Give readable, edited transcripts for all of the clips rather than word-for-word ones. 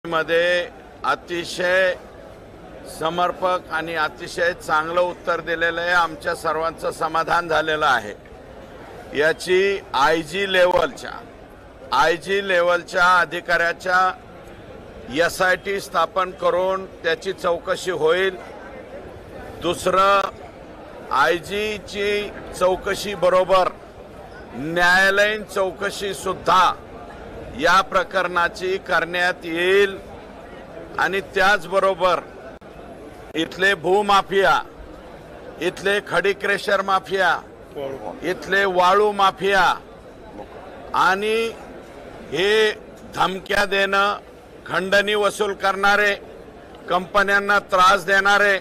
मध्ये अतिशय समर्पक आणि अतिशय चांगलं उत्तर दिलेलं आहे। आमच्या सर्वांचं समाधान झालेलं आहे। याची आयजी लेवलच्या अधिकाऱ्याच्या SIT स्थापन करून त्याची चौकशी होईल। दुसरं, आयजीची चौकशी बरोबर न्यायालयीन चौकशी सुद्धा या प्रकरणाची करण्यात येईल आणि त्याचबरोबर इथले भूमाफिया, इथले खडी क्रेशर माफिया, इथले वाळू माफिया आणि हे धमक्या देणं, खंडणी वसूल करणारे, कंपन्यांना त्रास देणारे,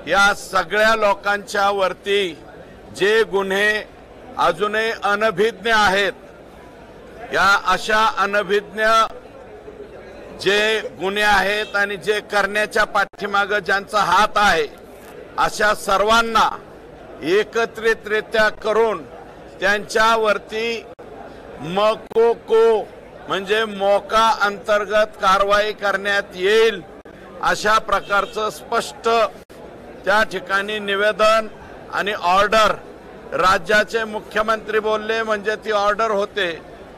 या सगळ्या लोकांच्या वरती जे गुन्हे अजूनही अनभिज्ञ आहेत, या अशा अनभिज्ञ जे गुन्हे आहेत आणि जे करण्याच्या पाठीमागे ज्यांचा हात आहे, अशा सर्वांना एकत्रितरित्या करून त्यांच्यावरती मकोको म्हणजे मोका अंतर्गत कारवाई करण्यात येईल अशा प्रकारचं स्पष्ट त्या ठिकाणी निवेदन आणि ऑर्डर राज्याचे मुख्यमंत्री बोलले म्हणजे ती ऑर्डर होते,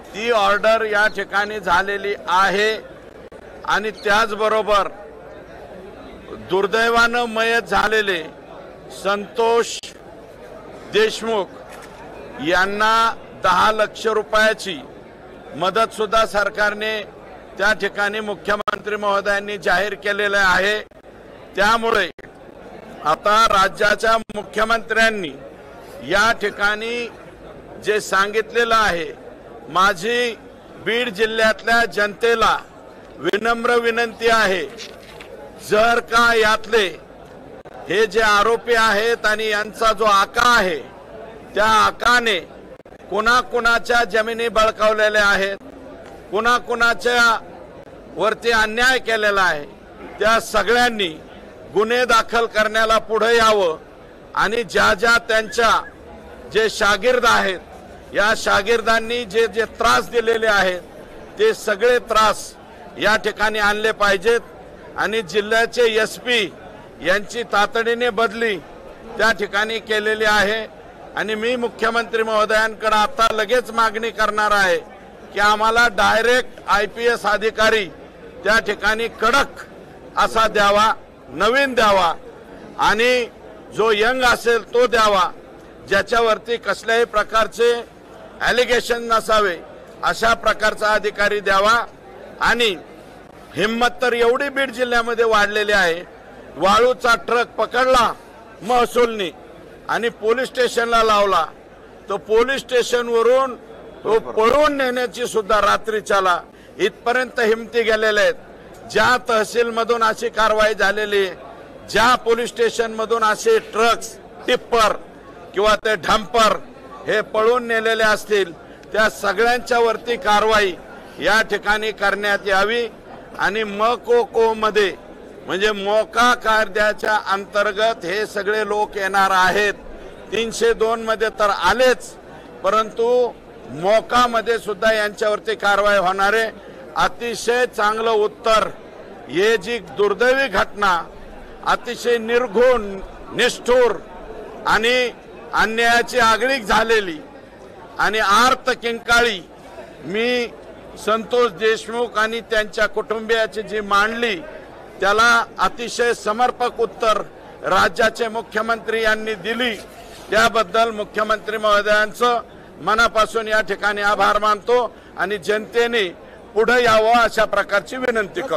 ती ऑर्डर या ठिकाणी झालेली आहे। आणि त्याचबरोबर दुर्दैवानं मयत झालेले संतोष देशमुख यांना 10 लाख रुपयाची मदत सुद्धा सरकारने त्या ठिकाणी मुख्यमंत्री महोदयांनी जाहीर केलेले आहे। त्यामुळे आता राज्याच्या मुख्यमंत्र्यांनी या ठिकाणी जे सांगितलेलं आहे, माझी बीड जिल्ह्यातल्या जनतेला विनम्र विनंती आहे, जर का यातले हे जे आरोपी आहेत आणि यांचा जो आका आहे, त्या आकाने कुणाकुणाच्या जमिनी बळकावलेल्या आहेत, कुणाकुणाच्या वरती अन्याय केलेला आहे, त्या सगळ्यांनी गुन्हे दाखल करण्याला पुढे यावं आणि ज्या ज्या त्यांच्या जे शागिर्द आहेत, या शागिर्दांनी जे जे त्रास दिलेले आहेत ते सगळे त्रास या ठिकाणी आणले पाहिजेत आणि जिल्ह्याचे SP यांची तातडीने बदली त्या ठिकाणी केलेली आहे। आणि मी मुख्यमंत्री महोदयांकडे आता लगेच मागणी करणार आहे की आम्हाला डायरेक्ट IPS अधिकारी त्या ठिकाणी कडक असा द्यावा, नवीन द्यावा आणि जो यंग असेल तो द्यावा, ज्याच्यावरती कसल्याही प्रकारचे ॲलिगेशन नसावे अशा प्रकारचा अधिकारी द्यावा। आणि हिम्मत तर एवढी बीड जिल्ह्यामध्ये वाढलेली आहे, वाळूचा ट्रक पकडला महसूलनी आणि पोलीस स्टेशनला लावला, तो पोलीस स्टेशनवरून तो पळून नेण्याची सुद्धा रात्रीच्याला इथपर्यंत हिमती गेलेले आहेत। ज्या तहसीलमधून अशी कारवाई झालेली, ज्या पोलीस स्टेशनमधून असे ट्रक्स, टिप्पर किंवा ते डंपर हे पळून नेलेले असतील, त्या सगळ्यांच्या वरती कारवाई या ठिकाणी करण्यात यावी। आणि मकोको मध्ये म्हणजे मोका कायद्याच्या अंतर्गत हे सगळे लोक येणार आहेत। 302 मध्ये तर आलेच, परंतु मोका मध्ये सुद्धा यांच्यावरती कारवाई होणार आहे। अतिशय चांगलं उत्तर, हे जी दुर्दैवी घटना अतिशय निर्घृण, निष्ठुर आणि अन्यायाची आगळीक झालेली आणि आर्त किंकाळी मी संतोष देशमुख आणि त्यांच्या कुटुंबियाची जी मांडली, त्याला अतिशय समर्पक उत्तर राज्याचे मुख्यमंत्री यांनी दिली, त्याबद्दल मुख्यमंत्री महोदयांचं मनापासून या ठिकाणी आभार मानतो आणि जनतेने पुढे यावं अशा प्रकारची विनंती करतो।